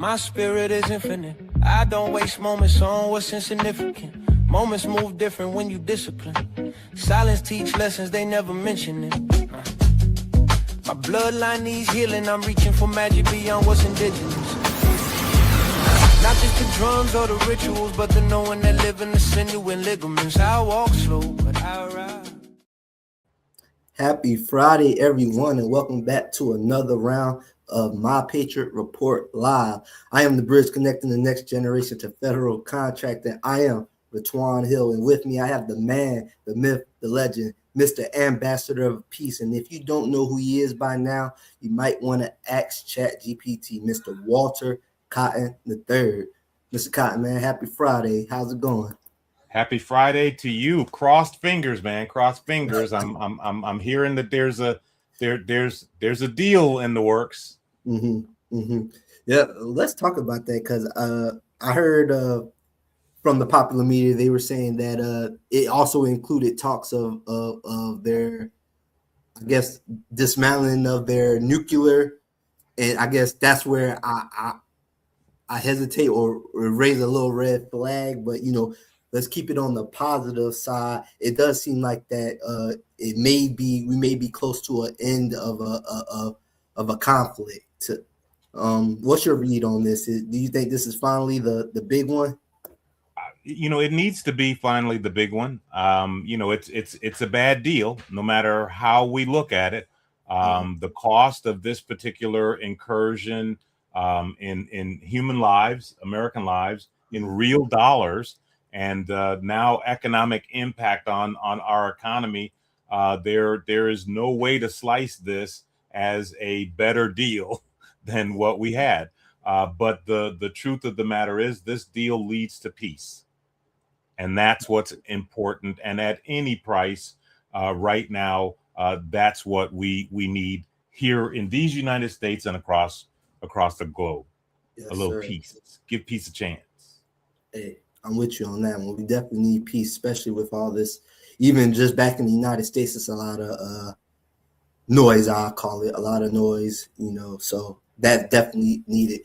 My spirit is infinite. I don't waste moments on what's insignificant. Moments move different when you discipline. Silence teach lessons they never mention it. My bloodline needs healing. I'm reaching for magic beyond what's indigenous. Not just the drums or the rituals, but the knowing that live in the sinew and ligaments. I walk slow, but I ride. Happy Friday, everyone, and welcome back to another round of My Patriot Report Live. I am the bridge connecting the next generation to federal contracting. I am Ratwan Hill, and with me I have the man, the myth, the legend, Mr. Ambassador of Peace. And if you don't know who he is by now, you might want to ask ChatGPT, Mr. Walter Cotton III. Mr. Cotton, man, happy Friday. How's it going? Happy Friday to you. Crossed fingers, man. Crossed fingers. I'm hearing that there's a deal in the works. Yeah, let's talk about that because I heard from the popular media they were saying that it also included talks of their, I guess, dismantling of their nuclear, and I guess that's where I hesitate or raise a little red flag. But let's keep it on the positive side. It does seem like that we may be close to an end of a conflict. What's your read on this? Do you think this is finally the big one? It needs to be finally the big one. It's a bad deal, no matter how we look at it. The cost of this particular incursion in human lives, American lives, in real dollars, and now economic impact on our economy. There is no way to slice this as a better deal than what we had. But the truth of the matter is this deal leads to peace. And that's what's important. And at any price right now, that's what we need here in these United States and across the globe. Yes, a little peace. Give peace a chance. Hey, I'm with you on that one. We definitely need peace, especially with all this. Even just back in the United States, it's a lot of noise, I'll call it. A lot of noise, so that's definitely needed.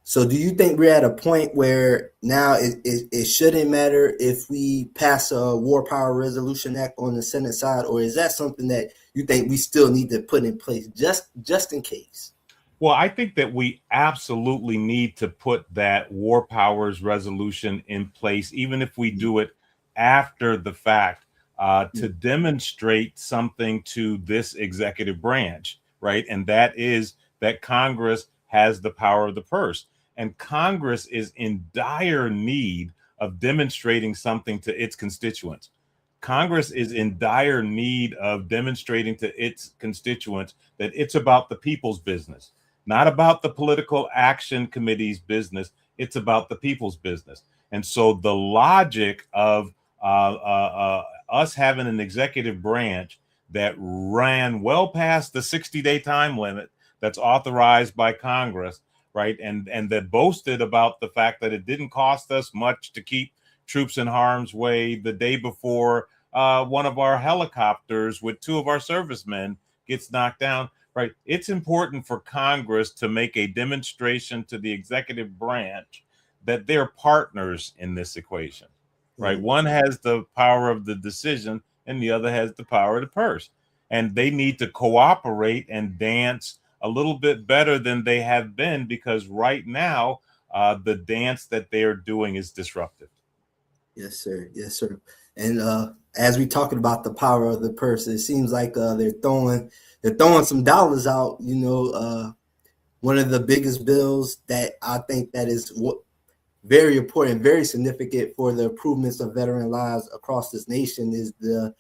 So do you think we're at a point where now it shouldn't matter if we pass a War Power Resolution Act on the Senate side, or is that something that you think we still need to put in place just in case? Well, I think that we absolutely need to put that War Powers Resolution in place, even if we do it after the fact, to demonstrate something to this executive branch, right? And that is that Congress has the power of the purse. And Congress is in dire need of demonstrating something to its constituents. Congress is in dire need of demonstrating to its constituents that it's about the people's business, not about the political action committee's business. It's about the people's business. And so the logic of us having an executive branch that ran well past the 60-day time limit that's authorized by Congress, right? And that boasted about the fact that it didn't cost us much to keep troops in harm's way the day before one of our helicopters with two of our servicemen gets knocked down, right? It's important for Congress to make a demonstration to the executive branch that they're partners in this equation, right? One has the power of the decision and the other has the power of the purse. And they need to cooperate and dance a little bit better than they have been, because right now the dance that they're doing is disruptive. Yes, sir. Yes, sir. And as we talking about the power of the purse, it seems like they're throwing some dollars out. One of the biggest bills that I think that is very important, very significant for the improvements of veteran lives across this nation is the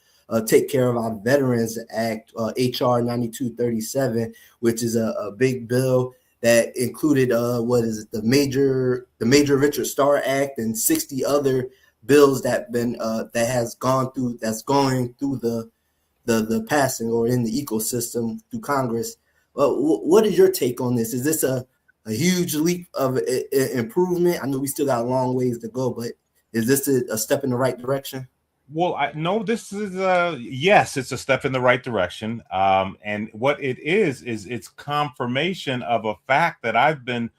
Take Care of Our Veterans Act, HR 9237, which is a big bill that included the Major Richard Starr Act and 60 other bills that's going through the passing or in the ecosystem through Congress. What is your take on this? Is this a huge leap of improvement? I know we still got a long ways to go, but is this a step in the right direction? Well, this is yes, it's a step in the right direction. And what it is it's confirmation of a fact that I've been,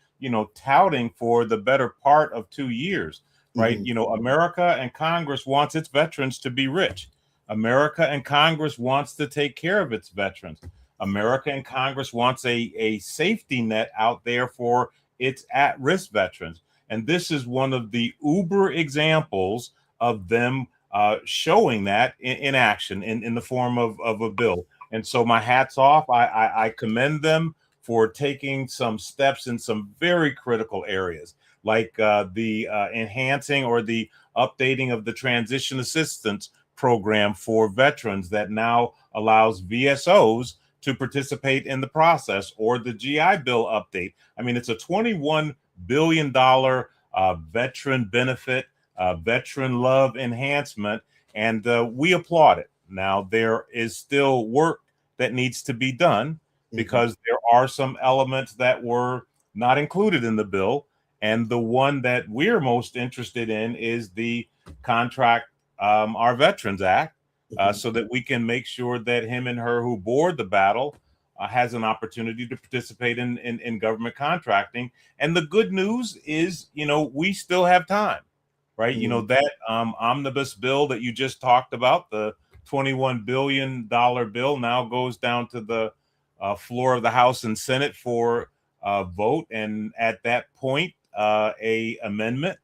touting for the better part of 2 years, right? Mm-hmm. America and Congress wants its veterans to be rich. America and Congress wants to take care of its veterans. America and Congress wants a safety net out there for its at-risk veterans. And this is one of the uber examples of them showing that in action in the form of a bill. And so my hat's off. I commend them for taking some steps in some very critical areas, like the enhancing or the updating of the transition assistance program for veterans that now allows VSOs to participate in the process, or the GI Bill update. I mean, it's a $21 billion veteran benefit, veteran love enhancement, and we applaud it. Now, there is still work that needs to be done because there are some elements that were not included in the bill. And the one that we're most interested in is the Contract Our Veterans Act, so that we can make sure that him and her who board the battle has an opportunity to participate in government contracting. And the good news is, we still have time, right? That omnibus bill that you just talked about, the $21 billion bill, now goes down to the floor of the House and Senate for vote. And at that point, a amendment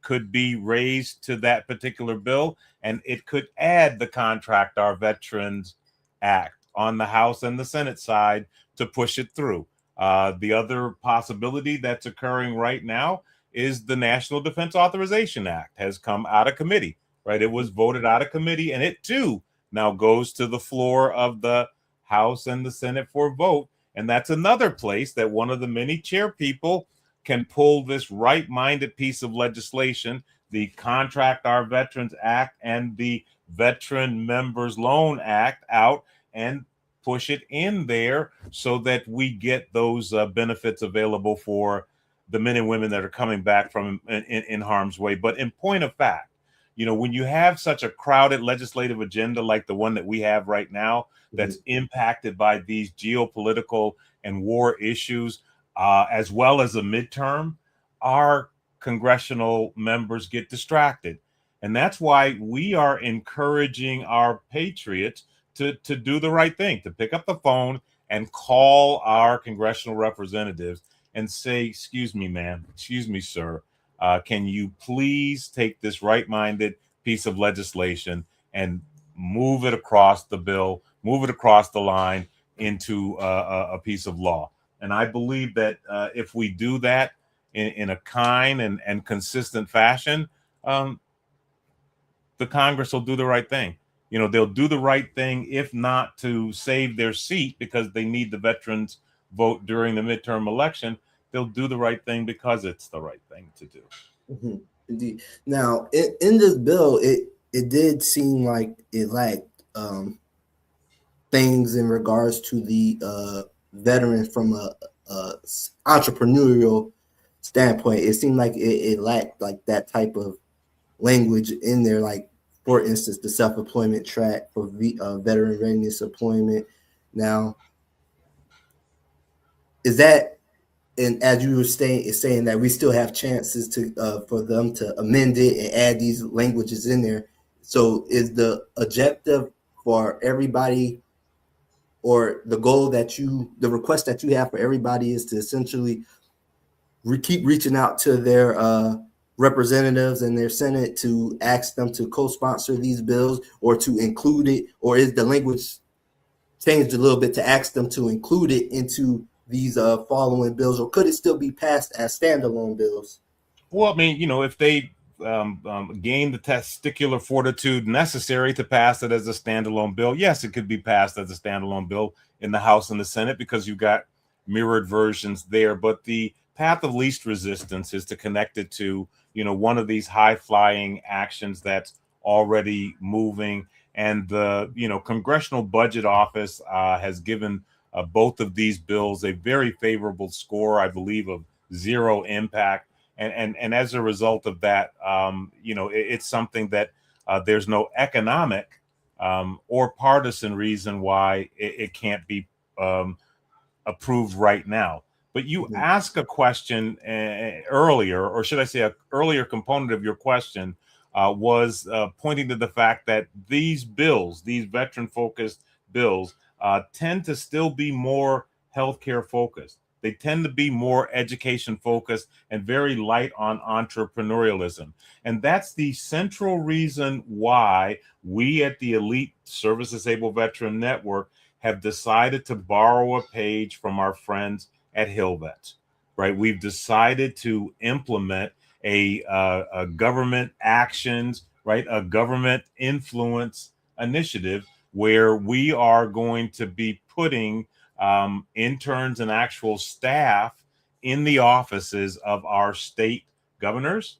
could be raised to that particular bill, and it could add the Contract Our Veterans Act on the House and the Senate side to push it through. The other possibility that's occurring right now is the National Defense Authorization Act has come out of committee, right? It was voted out of committee, and it too now goes to the floor of the House and the Senate for vote. And that's another place that one of the many chair people can pull this right-minded piece of legislation, the Contract Our Veterans Act and the Veteran Members Loan Act, out and push it in there so that we get those benefits available for the men and women that are coming back from in harm's way. But in point of fact, when you have such a crowded legislative agenda like the one that we have right now, that's impacted by these geopolitical and war issues, as well as a midterm, our congressional members get distracted. And that's why we are encouraging our patriots to do the right thing, to pick up the phone and call our congressional representatives and say, excuse me, ma'am, excuse me, sir, can you please take this right-minded piece of legislation and move it across the bill, move it across the line into a piece of law. And I believe that if we do that in a kind and consistent fashion, the Congress will do the right thing. They'll do the right thing, if not to save their seat because they need the veterans vote during the midterm election. They'll do the right thing because it's the right thing to do. Indeed. Now, in this bill, it did seem like it lacked things in regards to the veterans from a entrepreneurial standpoint. It seemed like it lacked like that type of language in there, like, for instance, the self-employment track for veteran readiness employment. Now, is that, and as you were saying that we still have chances to for them to amend it and add these languages in there. So is the objective for everybody, or the goal the request that you have for everybody, is to essentially keep reaching out to their representatives and their Senate to ask them to co-sponsor these bills or to include it? Or is the language changed a little bit to ask them to include it into these following bills, or could it still be passed as standalone bills? Well, I mean, if they gain the testicular fortitude necessary to pass it as a standalone bill, yes, it could be passed as a standalone bill in the House and the Senate because you've got mirrored versions there. But the path of least resistance is to connect it to, one of these high-flying actions that's already moving. And the, Congressional Budget Office has given both of these bills a very favorable score, I believe, of 0 impact. And as a result of that, it's something that there's no economic or partisan reason why it can't be approved right now. But you ask a question earlier, or should I say, an earlier component of your question was pointing to the fact that these bills, these veteran-focused bills, tend to still be more healthcare focused. They tend to be more education focused and very light on entrepreneurialism. And that's the central reason why we at the Elite Service Disabled Veteran Network have decided to borrow a page from our friends at HillVets, right? We've decided to implement a government actions, right? A government influence initiative where we are going to be putting interns and actual staff in the offices of our state governors,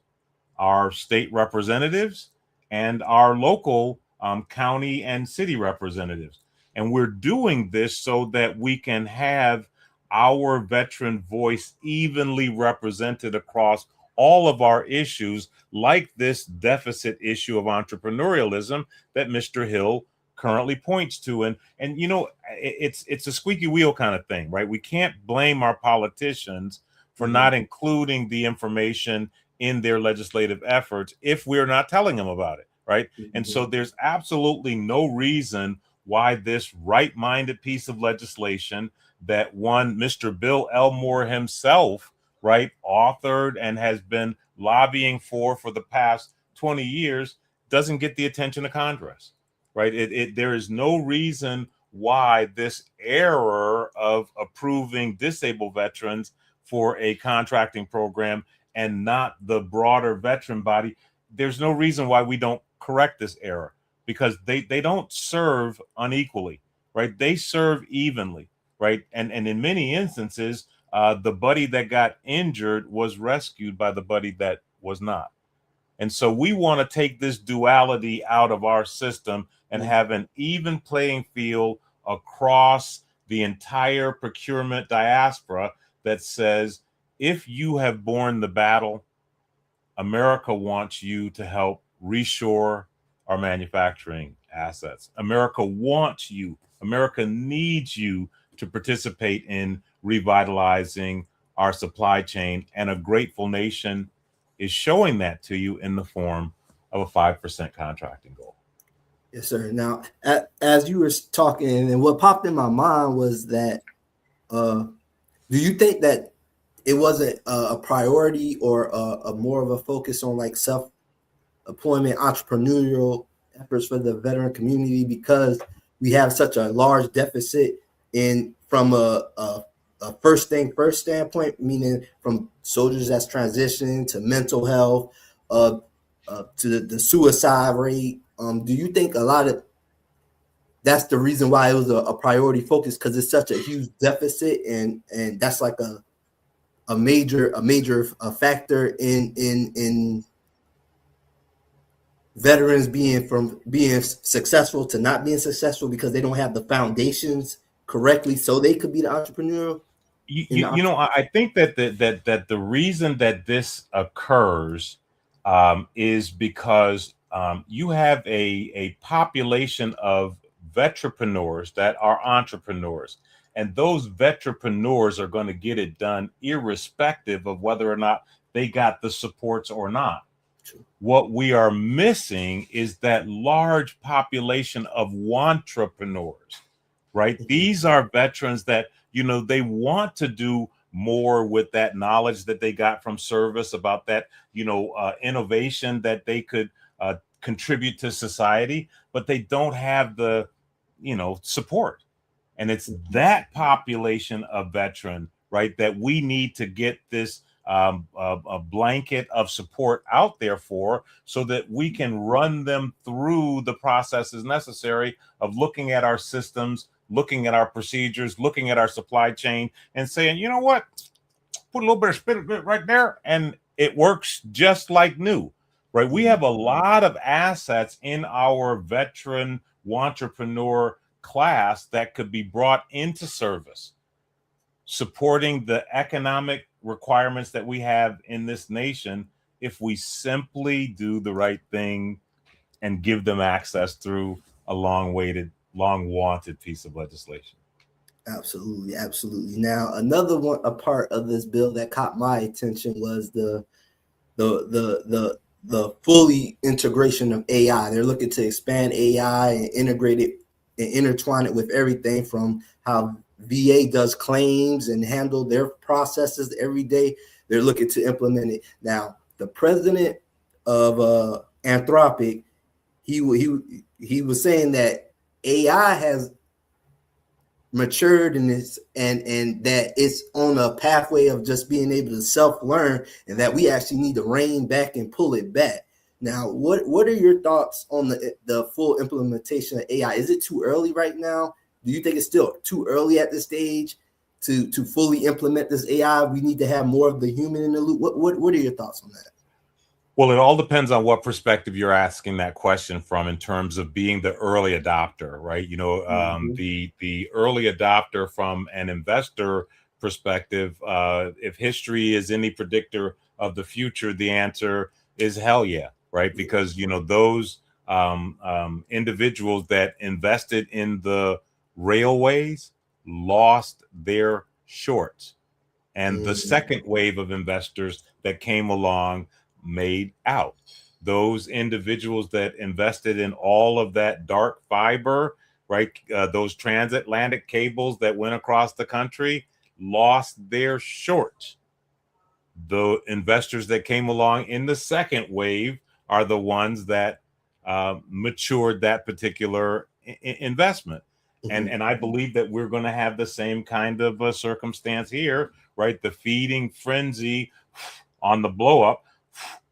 our state representatives, and our local county and city representatives. And we're doing this so that we can have our veteran voice evenly represented across all of our issues, like this deficit issue of entrepreneurialism that Mr. Hill currently points to. And you know, it's a squeaky wheel kind of thing, right? We can't blame our politicians for not including the information in their legislative efforts if we're not telling them about it, right? And so there's absolutely no reason why this right-minded piece of legislation that one Mr. Bill Elmore himself, right, authored and has been lobbying for the past 20 years doesn't get the attention of Congress, right? There is no reason why this error of approving disabled veterans for a contracting program and not the broader veteran body, there's no reason why we don't correct this error, because they don't serve unequally, right? They serve evenly, right? And in many instances, the buddy that got injured was rescued by the buddy that was not. And so we want to take this duality out of our system and have an even playing field across the entire procurement diaspora that says, if you have borne the battle, America wants you to help reshore our manufacturing assets. America wants you, America needs you to participate in revitalizing our supply chain. And a grateful nation is showing that to you in the form of a 5% contracting goal. Yes, sir. Now, as you were talking, and what popped in my mind was that, do you think that it wasn't a priority or a more of a focus on like self-employment, entrepreneurial efforts for the veteran community, because we have such a large deficit from a first thing first standpoint, meaning from soldiers that's transitioning to mental health, to the suicide rate? Do you think a lot of that's the reason why it was a priority focus, because it's such a huge deficit, and that's like a major factor in veterans being successful to not being successful, because they don't have the foundations correctly so they could be the entrepreneurial? You know, I think that the reason that this occurs is because you have a population of vetrepreneurs that are entrepreneurs, and those vetrepreneurs are going to get it done irrespective of whether or not they got the supports or not. What we are missing is that large population of wantrepreneurs, right? These are veterans that, you know, they want to do more with that knowledge that they got from service about that, you know, innovation that they could contribute to society, but they don't have the, you know, support. And it's that population of veteran, right, that we need to get this a blanket of support out there for, so that we can run them through the processes necessary of looking at our systems, looking at our procedures, looking at our supply chain, and saying, you know what, put a little bit of spirit right there, and it works just like new, right? We have a lot of assets in our veteran entrepreneur class that could be brought into service, supporting the economic requirements that we have in this nation, if we simply do the right thing and give them access through a long wanted piece of legislation. Absolutely, absolutely. Now, a part of this bill that caught my attention was the fully integration of AI. They're looking to expand AI and integrate it and intertwine it with everything from how VA does claims and handle their processes every day. They're looking to implement it. Now, the president of Anthropic, he was saying that AI has matured in this and that it's on a pathway of just being able to self-learn, and that we actually need to rein back and pull it back. Now, what are your thoughts on the full implementation of AI? Is it too early right now? Do you think it's still too early at this stage to fully implement this AI? We need to have more of the human in the loop. What are your thoughts on that? Well, it all depends on what perspective you're asking that question from in terms of being the early adopter, right? Mm-hmm. The early adopter from an investor perspective, if history is any predictor of the future, the answer is hell yeah, right? Because, those individuals that invested in the railways lost their shorts. And the Mm-hmm. second wave of investors that came along made out. Those individuals that invested in all of that dark fiber, right? Those transatlantic cables that went across the country lost their shorts. The investors that came along in the second wave are the ones that matured that particular investment. And I believe that we're going to have the same kind of circumstance here, right? The feeding frenzy on the blow up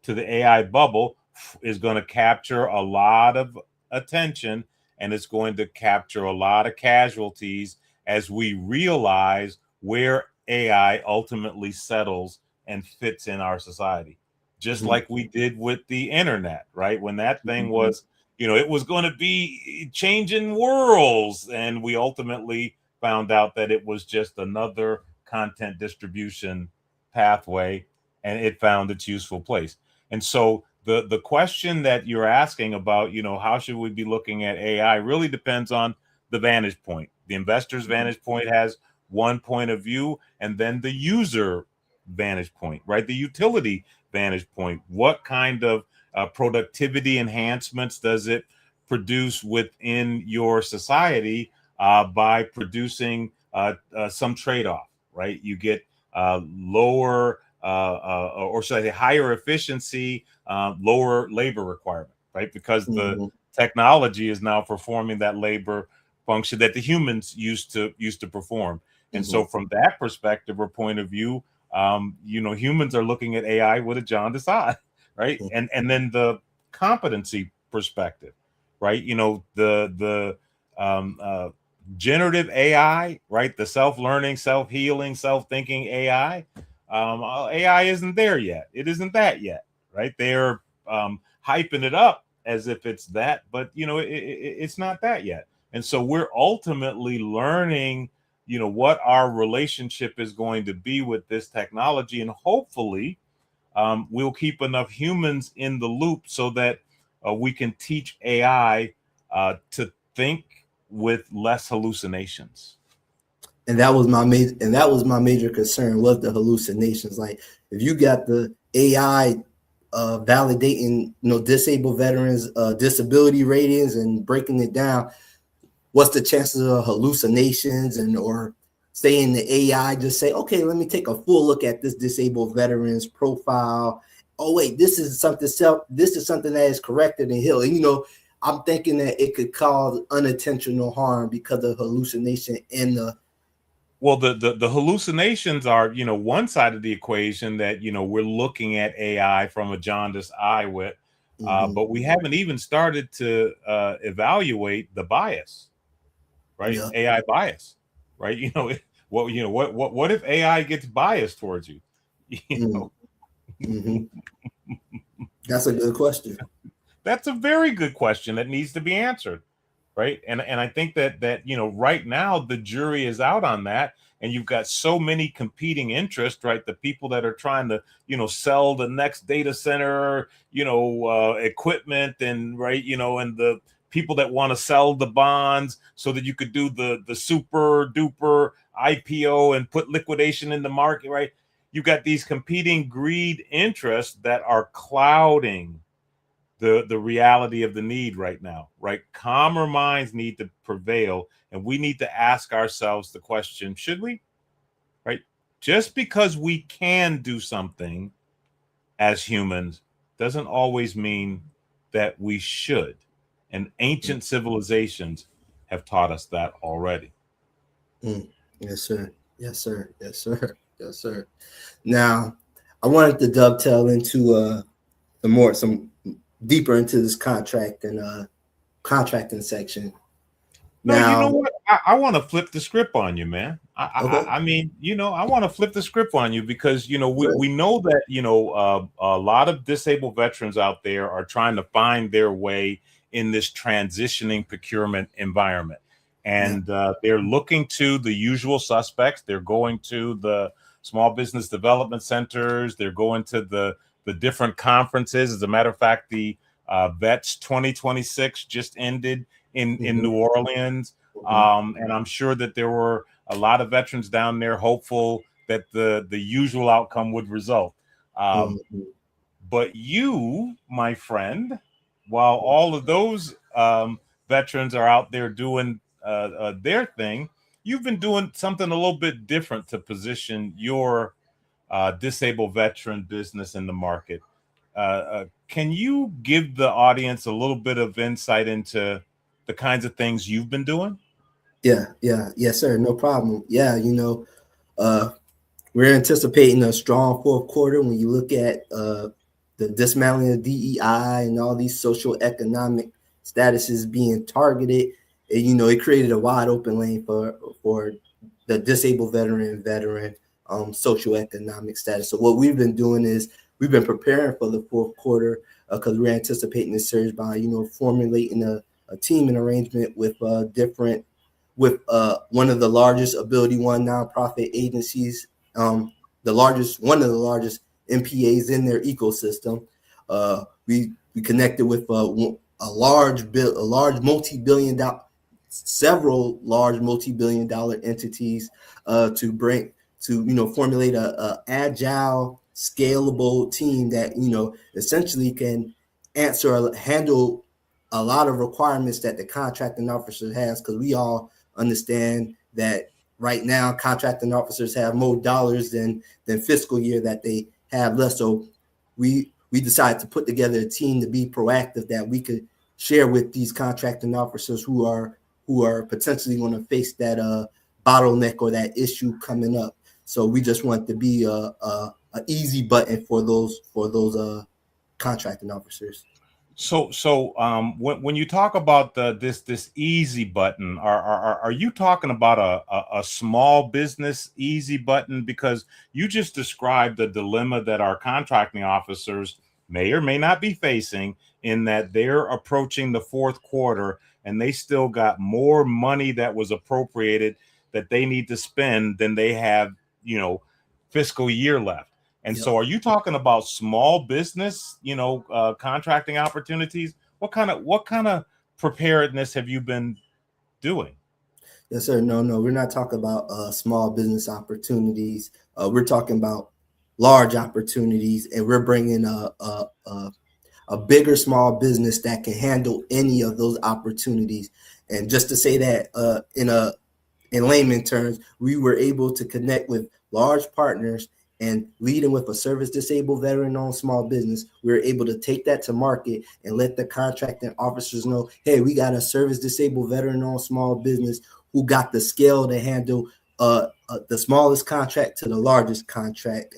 to the AI bubble is going to capture a lot of attention, and it's going to capture a lot of casualties as we realize where AI ultimately settles and fits in our society. Just Mm-hmm. like we did with the internet, right? When that thing Mm-hmm. was, it was going to be changing worlds. And we ultimately found out that it was just another content distribution pathway, and it found its useful place. And so the question that you're asking about, how should we be looking at AI really depends on the vantage point. The investor's vantage point has one point of view, and then the user vantage point, right? The utility vantage point. What kind of productivity enhancements does it produce within your society by producing some trade-off, right? You get lower or should I say higher efficiency, lower labor requirement, right? Because the Mm-hmm. technology is now performing that labor function that the humans used to perform. And Mm-hmm. so from that perspective or point of view, humans are looking at AI with a jaundiced eye, right? And then the competency perspective, right? The generative AI, right? The self-learning, self-healing, self-thinking AI. AI isn't there yet. It isn't that yet, right? They're hyping it up as if it's that, but it's not that yet. And so we're ultimately learning, what our relationship is going to be with this technology, and hopefully we'll keep enough humans in the loop so that we can teach AI to think with less hallucinations. And that was my major concern, was the hallucinations. Like, if you got the AI validating, disabled veterans disability ratings and breaking it down, what's the chances of hallucinations? And or saying the AI just say, okay, let me take a full look at this disabled veteran's profile. Oh wait, this is something that is corrected and healed. And I'm thinking that it could cause unintentional harm because of hallucination in the. Well, the hallucinations are, one side of the equation that, we're looking at AI from a jaundiced eye with, Mm-hmm. but we haven't even started to evaluate the bias, right? Yeah. AI bias, right? What if AI gets biased towards you? You know, Mm-hmm. That's a good question. that's a very good question that needs to be answered, right? And I think that right now the jury is out on that, and you've got so many competing interests, right? The people that are trying to sell the next data center equipment, and right, and people that want to sell the bonds so that you could do the super duper IPO and put liquidation in the market, right? You got these competing greed interests that are clouding the reality of the need right now, right? Calmer minds need to prevail, and we need to ask ourselves the question, should we? Right? Just because we can do something as humans doesn't always mean that we should. And ancient civilizations have taught us that already. Yes, sir. Yes, sir. Yes, sir. Yes, sir. Now, I wanted to dovetail into some deeper into this contracting section. No, Now, you know what? I want to flip the script on you, man. okay. I mean, I want to flip the script on you because, we know that, a lot of disabled veterans out there are trying to find their way in this transitioning procurement environment. And they're looking to the usual suspects. They're going to the small business development centers. They're going to the different conferences. As a matter of fact, the Vets 2026 just ended in New Orleans. And I'm sure that there were a lot of veterans down there hopeful that the usual outcome would result. But you, my friend, while all of those veterans are out there doing their thing, you've been doing something a little bit different to position your disabled veteran business in the market. Can you give the audience a little bit of insight into the kinds of things you've been doing? Yes, sir. No problem. We're anticipating a strong fourth quarter when you look at the dismantling of DEI and all these social economic statuses being targeted. It created a wide open lane for the disabled veteran socioeconomic status. So what we've been doing is we've been preparing for the fourth quarter because we're anticipating this surge by formulating a team and arrangement with one of the largest Ability One nonprofit agencies, one of the largest MPAs in their ecosystem. We connected with several large multi-billion dollar entities to formulate a agile, scalable team that essentially can handle a lot of requirements that the contracting officer has, because we all understand that right now contracting officers have more dollars than fiscal year that they have less. So we decided to put together a team to be proactive that we could share with these contracting officers who are potentially going to face that bottleneck or that issue coming up. So we just want to be a easy button for those contracting officers. So when you talk about this easy button, are you talking about a small business easy button? Because you just described the dilemma that our contracting officers may or may not be facing, in that they're approaching the fourth quarter and they still got more money that was appropriated that they need to spend than they have, fiscal year left. And so are you talking about small business, contracting opportunities? What kind of preparedness have you been doing? Yes, sir. No, we're not talking about small business opportunities. We're talking about large opportunities, and we're bringing a bigger small business that can handle any of those opportunities. And just to say that in layman terms, we were able to connect with large partners and leading with a service disabled veteran-owned small business. We were able to take that to market and let the contracting officers know, hey, we got a service disabled veteran-owned small business who got the scale to handle the smallest contract to the largest contract.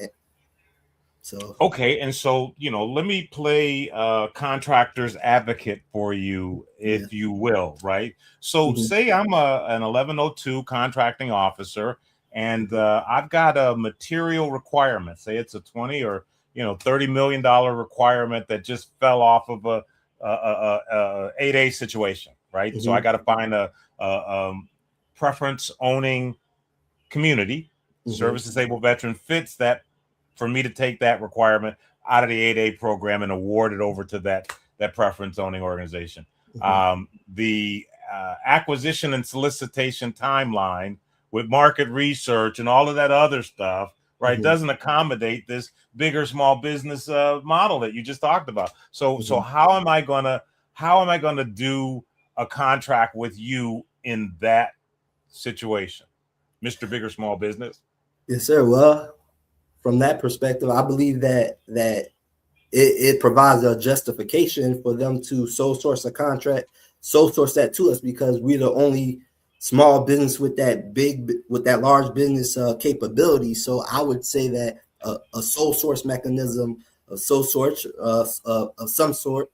So okay, and so let me play contractor's advocate for you, if you will, right? So say I'm an 1102 contracting officer, and I've got a material requirement. Say it's a 20 or $30 million requirement that just fell off of a 8A situation, right? So I got to find a preference owning community. Service disabled veteran fits that for me to take that requirement out of the 8A program and award it over to that preference owning organization. The acquisition and solicitation timeline with market research and all of that other stuff, right, doesn't accommodate this bigger small business model that you just talked about. So how am I gonna do a contract with you in that situation, Mr. Bigger Small Business? Yes, sir. Well, from that perspective, I believe that it provides a justification for them to sole source a contract, sole source that to us, because we're the only small business with that large business capability. So I would say that a sole source mechanism, a sole source of some sort,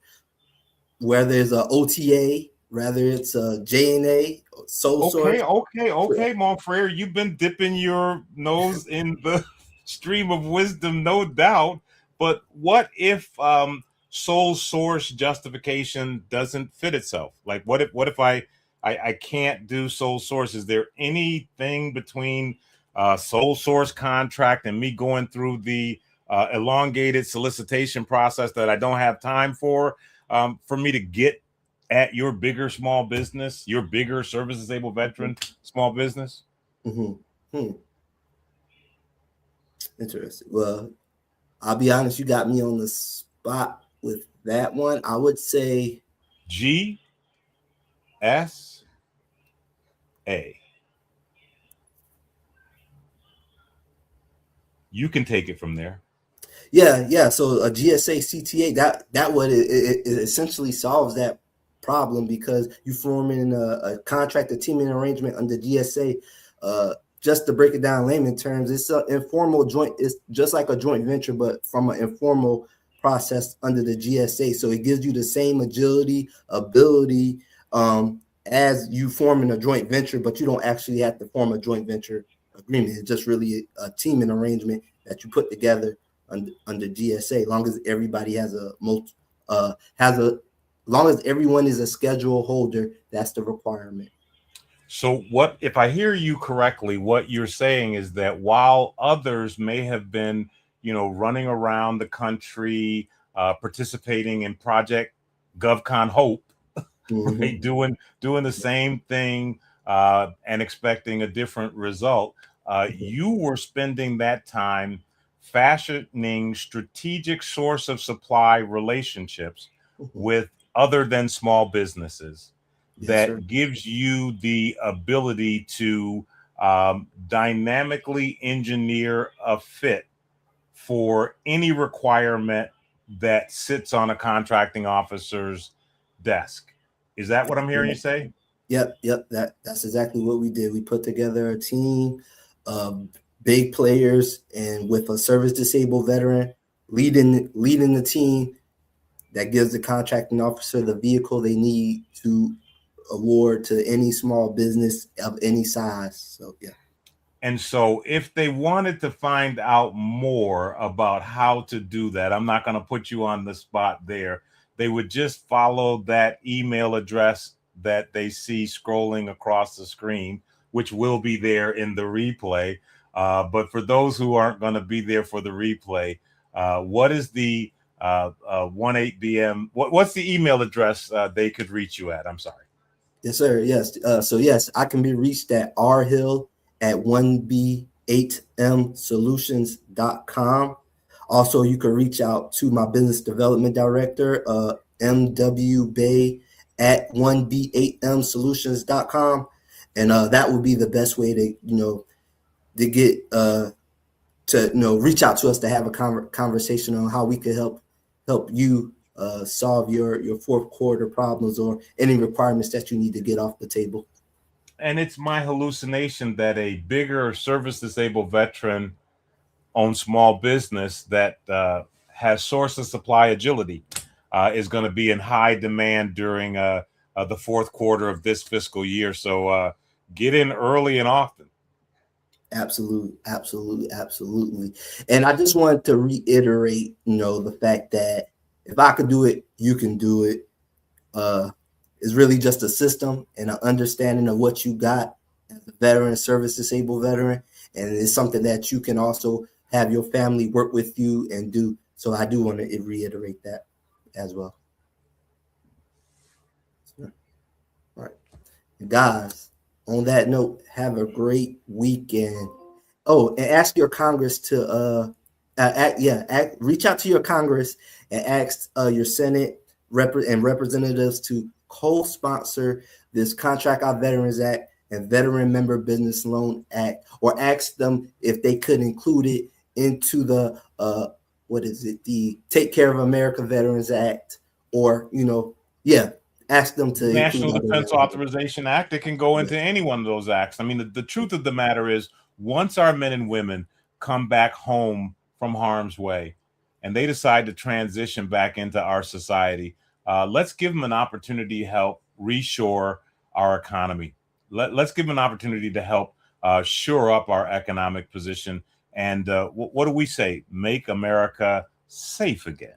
whether it's a OTA, whether it's a JNA, sole source. Okay, mon frere, you've been dipping your nose in the stream of wisdom, no doubt. But what if sole source justification doesn't fit itself? Like, what if I can't do sole source? Is there anything between sole source contract and me going through the elongated solicitation process that I don't have time for me to get at your bigger small business, your bigger service disabled veteran small business? Interesting. Well, I'll be honest, you got me on the spot with that one. I would say GSA. You can take it from there. Yeah. So a GSA CTA, that what it essentially solves that problem, because you form in a contract, a teaming arrangement under GSA. Just to break it down in layman terms, it's an informal joint. It's just like a joint venture, but from an informal process under the GSA. So it gives you the same agility, ability as you forming a joint venture, but you don't actually have to form a joint venture agreement. It's just really a teaming arrangement that you put together under GSA. As long as everybody has long as everyone is a schedule holder, that's the requirement. So what, if I hear you correctly, what you're saying is that while others may have been, running around the country, participating in Project GovCon Hope, right, doing the same thing and expecting a different result, you were spending that time fashioning strategic source of supply relationships with other than small businesses. Yes, that sir. gives you the ability to dynamically engineer a fit for any requirement that sits on a contracting officer's desk. Is that what I'm hearing you say? Yep. That's exactly what we did. We put together a team of big players, and with a service disabled veteran leading the team, that gives the contracting officer the vehicle they need to award to any small business of any size. So yeah. And so if they wanted to find out more about how to do that, I'm not going to put you on the spot there. They would just follow that email address that they see scrolling across the screen, which will be there in the replay. But for those who aren't going to be there for the replay, what is the 18BM? What's the email address they could reach you at? I'm sorry. Yes, sir. Yes. So yes, I can be reached at rhill@1b8msolutions.com. Also, you can reach out to my business development director, mwbay@1b8msolutions.com. And that would be the best way to, to get reach out to us to have a conversation on how we could help you solve your fourth quarter problems or any requirements that you need to get off the table. And it's my hallucination that a bigger service disabled veteran owned small business that has source of supply agility is going to be in high demand during the fourth quarter of this fiscal year. So get in early and often. Absolutely. And I just wanted to reiterate, the fact that if I could do it, you can do it. It's really just a system and an understanding of what you got as a veteran, service disabled veteran. And it's something that you can also have your family work with you and do. So I do want to reiterate that as well. Guys, on that note, have a great weekend. Oh, and ask your Congress to reach out to your Congress and ask your Senate and representatives to co-sponsor this Contract Our Veterans Act and Veteran Member Business Loan Act, or ask them if they could include it into the the Take Care of America Veterans Act, or ask them to National include Defense Authorization Act. It can go into any one of those acts. I mean, the truth of the matter is, once our men and women come back home from harm's way and they decide to transition back into our society, let's give them an opportunity to help reshore our economy. Let's give them an opportunity to help shore up our economic position. And what do we say? Make America safe again.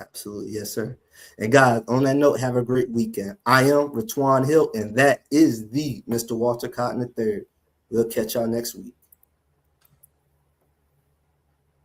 Absolutely. Yes, sir. And guys, on that note, have a great weekend. I am Ratwan Hill, and that is the Mr. Walter Cotton III. We'll catch y'all next week.